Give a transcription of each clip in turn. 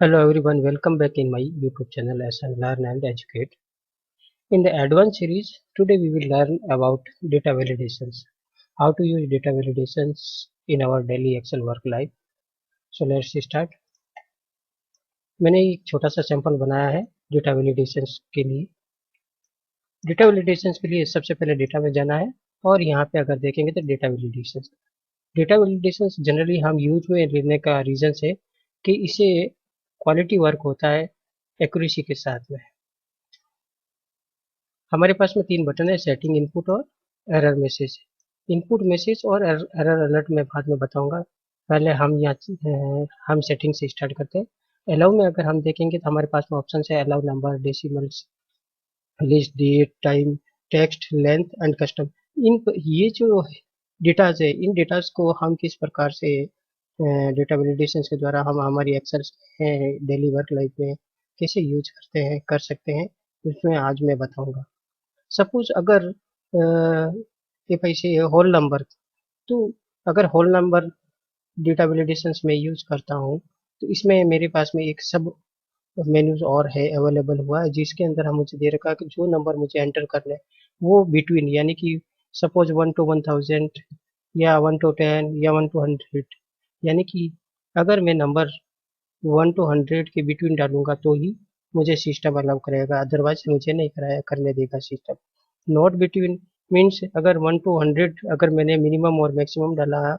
Hello everyone, welcome back in my YouTube channel Lesson Learn and Educate. In the advanced series, today we will learn about data validations, how to use data validations in our daily Excel work life. So let's start. मैंने एक छोटा सा sample बनाया है data validations के लिए। Data validations के लिए सबसे पहले डेटा में जाना है और यहाँ पे अगर देखेंगे तो डेटा वैलिडेशंस जनरली हम यूज में लेने का रीजन है कि इसे क्वालिटी वर्क होता है एक्यूरेसी के साथ में। हमारे पास में 3 बटन है, सेटिंग, इनपुट और एरर मैसेज। इनपुट मैसेज और एरर अलर्ट मैं बाद में बताऊंगा। पहले हम सेटिंग से स्टार्ट करते हैं। अलाउ में अगर हम देखेंगे तो हमारे पास में ऑप्शन है allow number, decimals, list, date, time, text, length and custom. इन ये जो डेटाज है, इन डेटाज को हम किस प्रकार से डेटा वैलिडेशन के द्वारा हम हमारी एक्सेल डेली वर्क लाइफ में कैसे यूज करते हैं, कर सकते हैं, उसमें आज मैं बताऊंगा। सपोज अगर if I say whole number, तो अगर होल नंबर डेटा वैलिडेशंस में यूज करता हूँ तो इसमें मेरे पास में एक सब मेन्यूज और है अवेलेबल हुआ है, जिसके अंदर हम मुझे दे रखा है कि जो नंबर मुझे एंटर करना है वो बिटवीन, यानी कि सपोज 1 to 1000 या 1 to 10 या 1 to 100, यानी कि अगर मैं नंबर 1 to 100 के बिटवीन डालूंगा तो ही मुझे सिस्टम अलाउ करेगा, अदरवाइज मुझे नहीं कराया करने देगा सिस्टम। नॉट बिटवीन मीन्स अगर 1 to 100 अगर मैंने मिनिमम और मैक्सिमम डाला है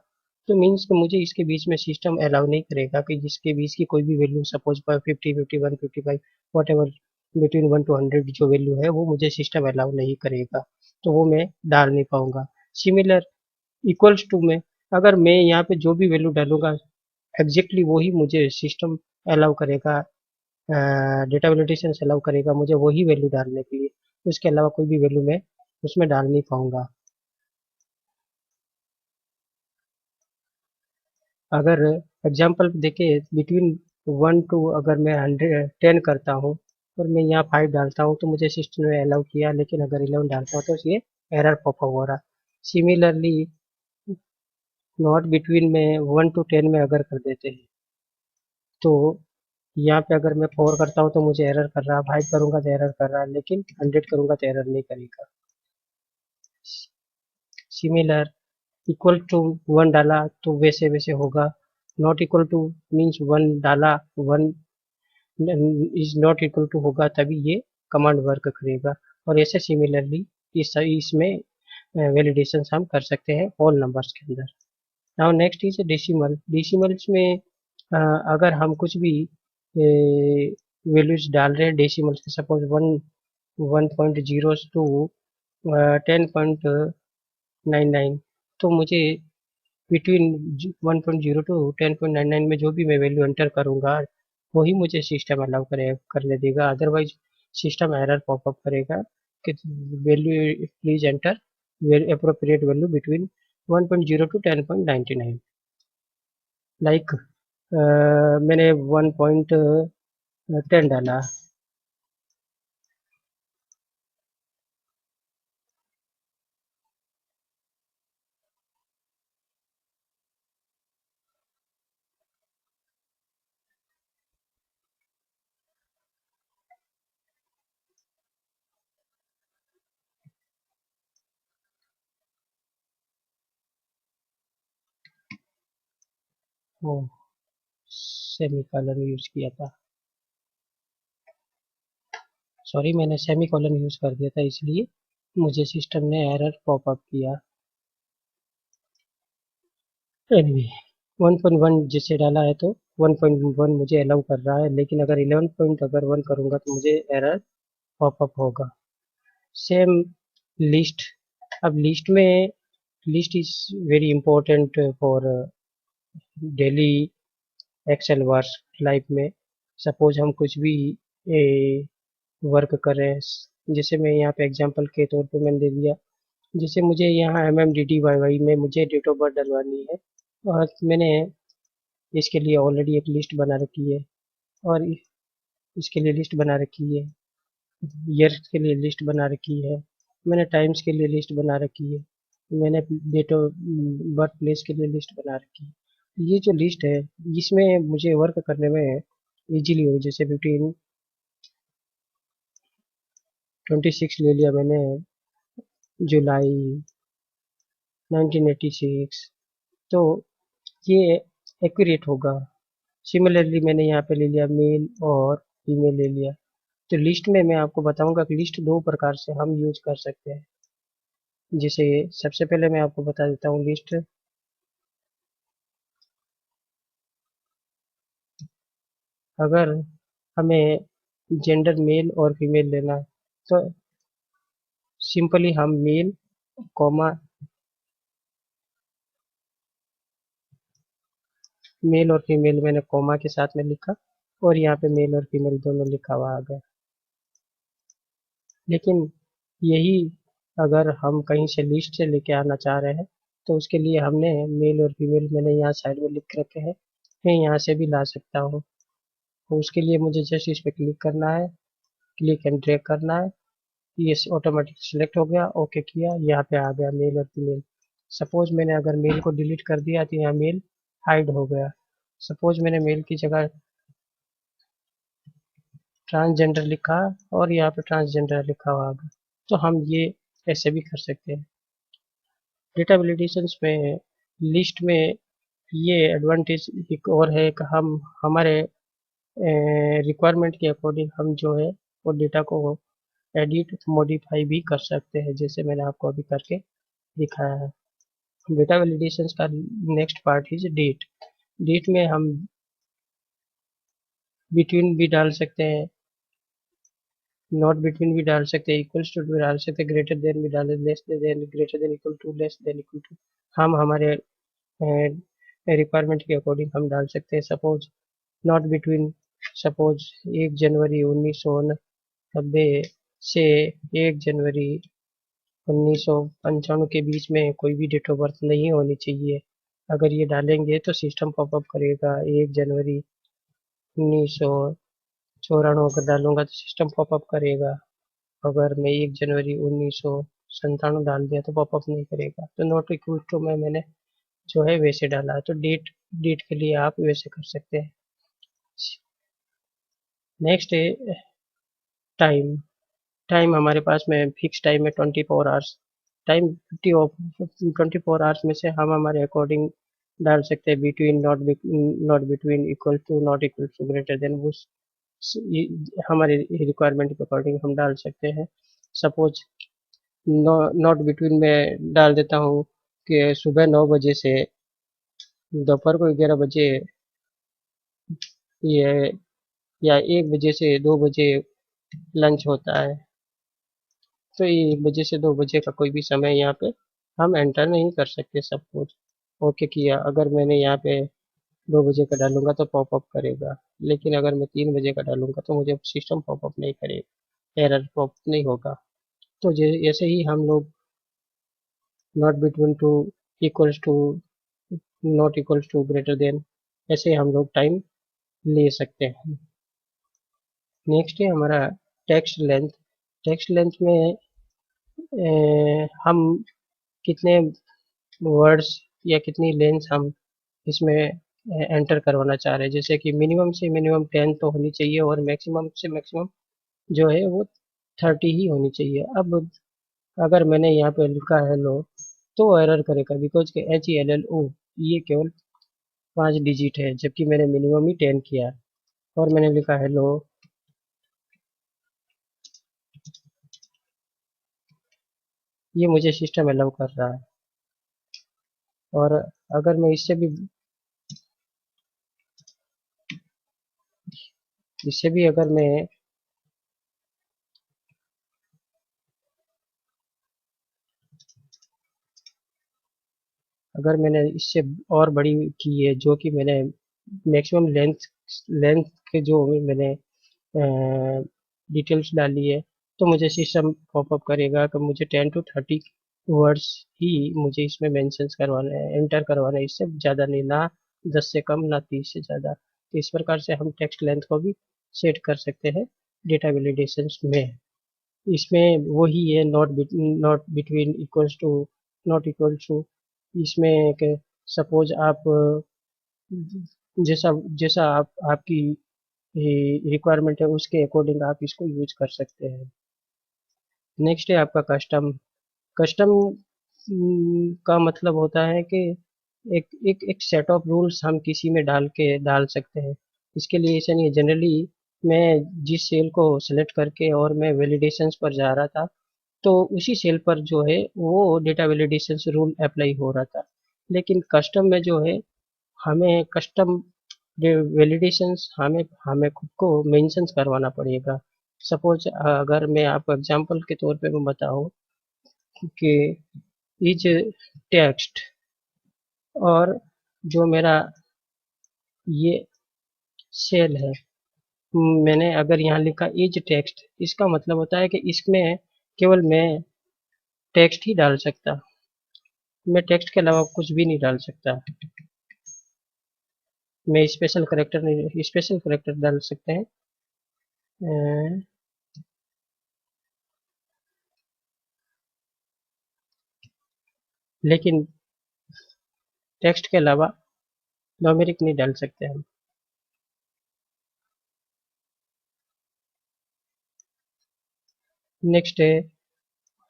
तो मीन्स कि मुझे इसके बीच में सिस्टम अलाउ नहीं करेगा कि जिसके बीच की कोई भी value, suppose 50, 51, 55, what ever between 1 to 100 जो वैल्यू है वो मुझे सिस्टम अलाउ नहीं करेगा, तो वो मैं डाल नहीं पाऊंगा। सिमिलर इक्वल्स टू में अगर मैं यहाँ पे जो भी वैल्यू डालूंगा एग्जैक्टली वही मुझे सिस्टम अलाउ करेगा, डेटा वैलिडेशन अलाउ करेगा मुझे वही वैल्यू डालने के लिए, उसके अलावा कोई भी वैल्यू मैं उसमें डाल नहीं पाऊंगा। अगर एग्जांपल देखे बिटवीन 1 टू अगर मैं 110 करता हूँ और मैं यहाँ 5 डालता हूँ तो मुझे सिस्टम ने अलाउ किया, लेकिन अगर 11 डालता हूँ तो ये एरर पॉपअप हो रहा। सिमिलरली नॉट बिटवीन में 1 to 10 में अगर कर देते हैं तो यहाँ पे अगर मैं 4 करता हूँ तो मुझे एरर कर रहा, 5 करूंगा तो एरर कर रहा, लेकिन 100 करूंगा तो एरर नहीं करेगा। सिमिलर इक्वल टू 1 डाला तो वैसे वैसे होगा। नॉट इक्वल टू मीन्स 1 डाला, 1 इज नॉट इक्वल टू होगा तभी ये कमांड वर्क करेगा। और ऐसे सिमिलरली इसमें वैलिडेशन हम कर सकते हैं होल नंबर्स के अंदर। Now next is decimal. Decimals में अगर हम कुछ भी वैल्यूज डाल रहे हैं डेसिमल्स के, सपोज 1.0 टू 10.99, तो मुझे बिटवीन 1.0 टू 10.99 में जो भी मैं वैल्यू एंटर करूंगा वही मुझे सिस्टम अलाउ करने देगा, अदरवाइज सिस्टम एरर पॉपअप करेगा कि value please enter appropriate value between 1.0 to 10.99। Like मैंने 1.10 डाला। वो सेमी कॉलन यूज किया था, सॉरी मैंने सेमी कॉलन यूज कर दिया था, इसलिए मुझे सिस्टम ने एरर पॉपअप किया। एनीवे 1.1 जिससे डाला है तो 1.1 मुझे अलाउ कर रहा है, लेकिन अगर 11 पॉइंट अगर 1 करूंगा तो मुझे एरर पॉपअप होगा। Same list. अब लिस्ट में, list is very important for daily Excel work life में। सपोज हम कुछ भी वर्क कर रहे हैं, जैसे मैं यहाँ पे एग्जांपल के तौर पे मैंने दे दिया, जैसे मुझे यहाँ MMDDYY में मुझे डेट ऑफ बर्थ डलवानी है और मैंने इसके लिए ऑलरेडी एक लिस्ट बना रखी है, और इसके लिए लिस्ट बना रखी है, ईयर्स के लिए लिस्ट बना रखी है, मैंने टाइम्स के लिए लिस्ट बना रखी है, मैंने डेट ऑफ बर्थ प्लेस के लिए लिस्ट बना रखी है। ये जो लिस्ट है इसमें मुझे वर्क करने में इजीली हो, जैसे 1526 ले लिया मैंने, जुलाई 1986, तो ये एक्यूरेट होगा। सिमिलरली मैंने यहाँ पे ले लिया मेल और फीमेल ले लिया। तो लिस्ट में मैं आपको बताऊंगा कि लिस्ट दो प्रकार से हम यूज कर सकते हैं। जैसे सबसे पहले मैं आपको बता देता हूँ लिस्ट। अगर हमें जेंडर मेल और फीमेल लेना है, तो सिंपली हम मेल कॉमा मेल और फीमेल मैंने कॉमा के साथ में लिखा, और यहाँ पे मेल और फीमेल दोनों लिखा हुआ आ गया। लेकिन यही अगर हम कहीं से लिस्ट से लेके आना चाह रहे हैं, तो उसके लिए हमने मेल और फीमेल मैंने यहाँ साइड में लिख रखे हैं, मैं यहाँ से भी ला सकता हूँ। तो उसके लिए मुझे जस्ट इस पे क्लिक करना है, क्लिक एंड ड्रैग करना है, ये ऑटोमेटिक सिलेक्ट हो गया, ओके किया, यहाँ पे आ गया मेल और फीमेल। सपोज मैंने अगर मेल को डिलीट कर दिया तो यहाँ मेल हाइड हो गया। सपोज मैंने मेल की जगह ट्रांसजेंडर लिखा और यहाँ पे ट्रांसजेंडर लिखा हुआ आ गया। तो हम ये ऐसे भी कर सकते हैं। डेटा वैलिडेशंस में लिस्ट में ये एडवांटेज एक और है कि हम हमारे रिक्वायरमेंट के अकॉर्डिंग हम जो है वो डेटा को एडिट मॉडिफाई भी कर सकते हैं, जैसे मैंने आपको अभी करके दिखाया है। डेटा वैलिडेशंस का next part is date. Date में हम बिटवीन भी डाल सकते हैं, नॉट बिटवीन भी डाल सकते हैं, इक्वल्स टू भी डाल सकते हैं, ग्रेटर देन भी डाल, less than, greater than equal to, less than equal to. हम हमारे रिक्वायरमेंट के अकॉर्डिंग हम डाल सकते हैं। सपोज नॉट बिटवीन, सपोज 1 जनवरी 1990 से 1 जनवरी 1995 के बीच में कोई भी डेट ऑफ बर्थ नहीं होनी चाहिए। अगर ये डालेंगे तो सिस्टम पॉपअप करेगा। 1 जनवरी 1994 अगर डालूंगा तो सिस्टम पॉपअप करेगा। अगर मैं 1 जनवरी 1997 डाल दिया तो पॉपअप नहीं करेगा। तो नॉट इक्वल टू में मैंने जो है वैसे डाला है। तो डेट डेट के लिए आप वैसे कर सकते हैं। नेक्स्ट है टाइम। टाइम हमारे पास में फिक्स टाइम है 24 आवर्स। टाइम 24 आवर्स में से हम हमारे अकॉर्डिंग डाल सकते हैं between, not between, equal to, not equal to, greater than. उस हमारे रिक्वायरमेंट के अकॉर्डिंग हम डाल सकते हैं। सपोज नॉट बिटवीन में डाल देता हूँ कि सुबह 9 बजे से दोपहर को 11 बजे, ये या 1 बजे से 2 बजे लंच होता है। तो ये 1 बजे से 2 बजे का कोई भी समय यहाँ पे हम एंटर नहीं कर सकते। सब कुछ ओके किया, अगर मैंने यहाँ पे 2 बजे का डालूंगा तो पॉपअप करेगा, लेकिन अगर मैं 3 बजे का डालूंगा तो मुझे सिस्टम पॉपअप नहीं करेगा, एरर पॉपअप नहीं होगा। तो ऐसे ही हम लोग not between to, equals to, not equals to, greater than, ऐसे हम लोग टाइम ले सकते हैं। नेक्स्ट है हमारा टेक्स्ट लेंथ। टेक्स्ट लेंथ में हम कितने वर्ड्स या कितनी लेंथ हम इसमें एंटर करवाना चाह रहे हैं। जैसे कि मिनिमम से मिनिमम 10 तो होनी चाहिए, और मैक्सिमम से मैक्सिमम जो है वो 30 ही होनी चाहिए। अब अगर मैंने यहाँ पे लिखा है लो, तो एरर करेगा, बिकॉज के HELLO ये केवल 5 डिजिट है, जबकि मैंने मिनिमम ही 10 किया है। और मैंने लिखा है लो, ये मुझे सिस्टम अलाउ कर रहा है। और अगर मैं इससे भी अगर मैं अगर मैंने इससे और बड़ी की है, जो कि मैंने मैक्सिमम लेंथ लेंथ के जो मैंने डिटेल्स डाली है, तो मुझे सिस्टम पॉपअप करेगा कि मुझे 10 to 30 वर्ड्स ही मुझे इसमें मेंशन करवाना है, एंटर करवाना है, इससे ज़्यादा नहीं, ना 10 से कम, ना 30 से ज़्यादा। तो इस प्रकार से हम टेक्स्ट लेंथ को भी सेट कर सकते हैं डेटा वैलिडेशंस में। इसमें वही है, not between, equals to, not equal to. इसमें सपोज आप जैसा जैसा आप आपकी रिक्वायरमेंट है उसके अकॉर्डिंग आप इसको यूज कर सकते हैं। नेक्स्ट है आपका कस्टम। कस्टम का मतलब होता है कि एक एक एक सेट ऑफ रूल्स हम किसी में डाल सकते हैं। इसके लिए ऐसा नहीं है, जनरली मैं जिस सेल को सेलेक्ट करके और मैं वैलिडेशंस पर जा रहा था, तो उसी सेल पर जो है वो डेटा वैलिडेशंस रूल अप्लाई हो रहा था। लेकिन कस्टम में जो है हमें कस्टम वैलिडेशंस हमें हमें खुद को मेंशंस करवाना पड़ेगा। सपोज अगर मैं आपको एग्जांपल के तौर पे मैं बताऊं कि इज टेक्स्ट, और जो मेरा ये सेल है, मैंने अगर यहाँ लिखा इज टेक्स्ट, इसका मतलब होता है कि इसमें केवल मैं टेक्स्ट ही डाल सकता, मैं टेक्स्ट के अलावा कुछ भी नहीं डाल सकता। मैं स्पेशल करेक्टर नहीं, स्पेशल करेक्टर डाल सकते हैं लेकिन टेक्स्ट के अलावा न्यूमेरिक नहीं डाल सकते हम। नेक्स्ट है,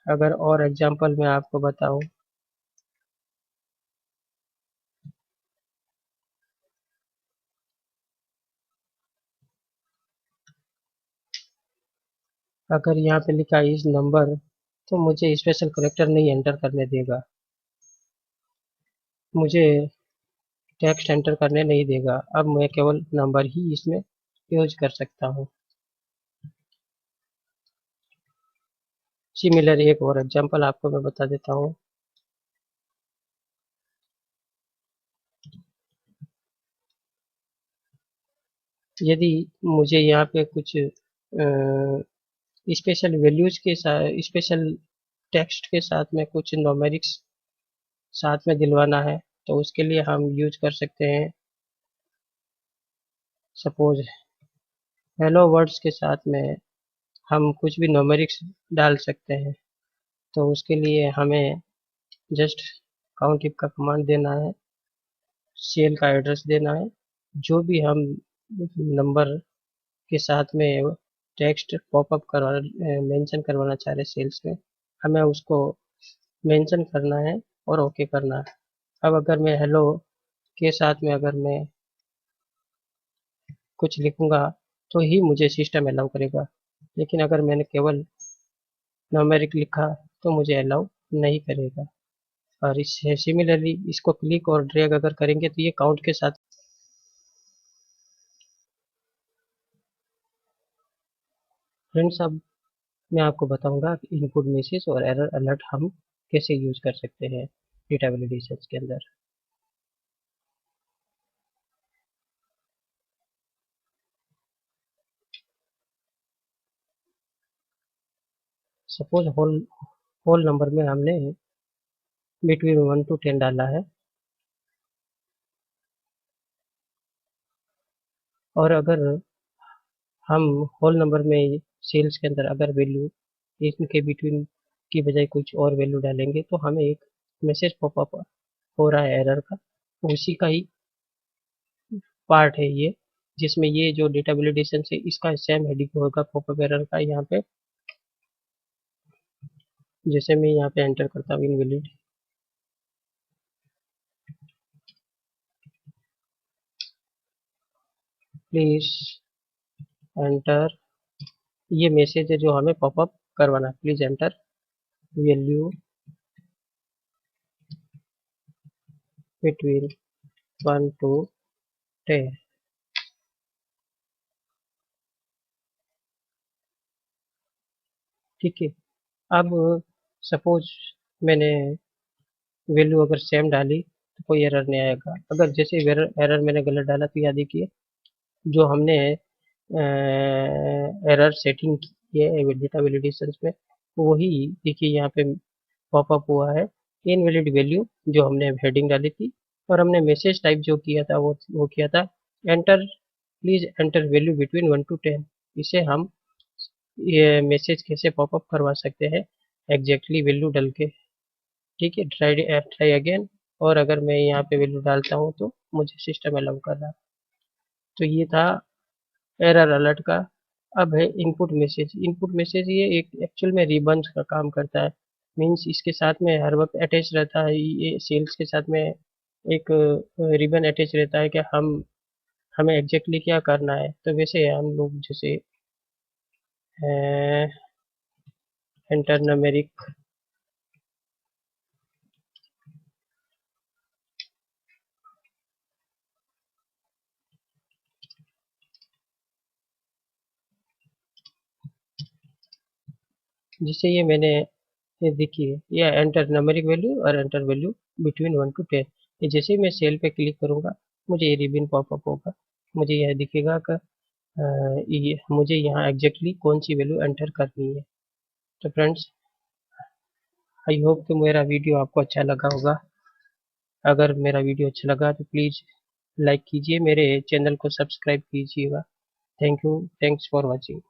अगर और एग्जांपल मैं आपको बताऊं, अगर यहाँ पे लिखा इस नंबर, तो मुझे स्पेशल करेक्टर नहीं एंटर करने देगा, मुझे टेक्स्ट एंटर करने नहीं देगा। अब मैं केवल नंबर ही इसमें यूज कर सकता हूँ। सिमिलर एक और एग्जांपल आपको मैं बता देता हूँ। यदि मुझे यहाँ पे कुछ स्पेशल वैल्यूज के साथ, स्पेशल टेक्स्ट के साथ में कुछ न्यूमेरिक्स साथ में दिलवाना है, तो उसके लिए हम यूज कर सकते हैं। सपोज हेलो वर्ड्स के साथ में हम कुछ भी न्यूमेरिक्स डाल सकते हैं, तो उसके लिए हमें जस्ट काउंट इफ का कमांड देना है, सेल का एड्रेस देना है, जो भी हम नंबर के साथ में टेक्स्ट पॉपअप करवा मेंशन करवाना चाह रहे सेल्स में, हमें उसको मेंशन करना है और ओके करना है। अब अगर मैं हेलो के साथ में अगर मैं कुछ लिखूंगा, तो ही मुझे सिस्टम अलाउ करेगा, लेकिन अगर मैंने केवल न्यूमेरिक लिखा तो मुझे अलाउ नहीं करेगा। और इससे सिमिलरली इसको क्लिक और ड्रैग अगर करेंगे तो ये काउंट के साथ। फ्रेंड्स, अब मैं आपको बताऊंगा कि इनपुट मैसेज और एरर अलर्ट हम कैसे यूज कर सकते हैं डेटा वैलिडेशन के अंदर। सपोज होल होल नंबर में हमने बिटवीन 1 to 10 डाला है, और अगर हम होल नंबर में सेल्स के अंदर अगर वैल्यू इनके बिटवीन की बजाय कुछ और वैल्यू डालेंगे, तो हमें एक मैसेज पॉपअप हो रहा है एरर का, उसी का ही पार्ट है ये, जिसमें ये जो डेटा वैलिडेशन से इसका सेम हेडिंग होगा पॉपअप एरर का यहाँ पे। जैसे मैं यहाँ पे एंटर करता हूँ इनवैलिड, प्लीज एंटर, ये मैसेज है जो हमें पॉपअप करवाना है, please enter value between 1 to 10। ठीक है। अब सपोज मैंने वैल्यू अगर सेम डाली तो कोई एरर नहीं आएगा। अगर जैसे एरर एरर मैंने गलत डाला, तो याद देखिए जो हमने एरर सेटिंग की है डेटा वैलिडेशन में, वही देखिए यहाँ पे पॉपअप हुआ है, इनवैलिड वैल्यू जो हमने हेडिंग डाली थी, और हमने मैसेज टाइप जो किया था वो किया था enter, please enter value between 1 to 10। इसे हम ये मैसेज कैसे पॉपअप करवा सकते हैं, एग्जैक्टली वैल्यू डाल के। ठीक है, ट्राई अगेन, और अगर मैं यहाँ पे वैल्यू डालता हूँ तो मुझे सिस्टम अलाउ कर रहा है। तो ये था एरर अलर्ट का। अब है इनपुट मैसेज। इनपुट मैसेज ये एक एक्चुअल में रिबन का काम करता है। मीन्स इसके साथ में हर वक्त अटैच रहता है, ये सेल्स के साथ में एक रिबन अटैच रहता है कि हमें एग्जैक्टली क्या करना है। तो वैसे हम लोग जैसे एंटर न्यूमेरिक, जिससे ये मैंने, ये देखिए ये एंटर न्यूमेरिक वैल्यू और एंटर वैल्यू बिटवीन 1 to 10। ये जैसे ही मैं सेल पे क्लिक करूंगा मुझे ये रिबन पॉपअप होगा। मुझे यह दिखेगा कि ये मुझे यहाँ एग्जैक्टली कौन सी वैल्यू एंटर करनी है। तो फ्रेंड्स, आई होप कि मेरा वीडियो आपको अच्छा लगा होगा। अगर मेरा वीडियो अच्छा लगा तो प्लीज़ लाइक कीजिए, मेरे चैनल को सब्सक्राइब कीजिएगा। Thank you, thanks for watching.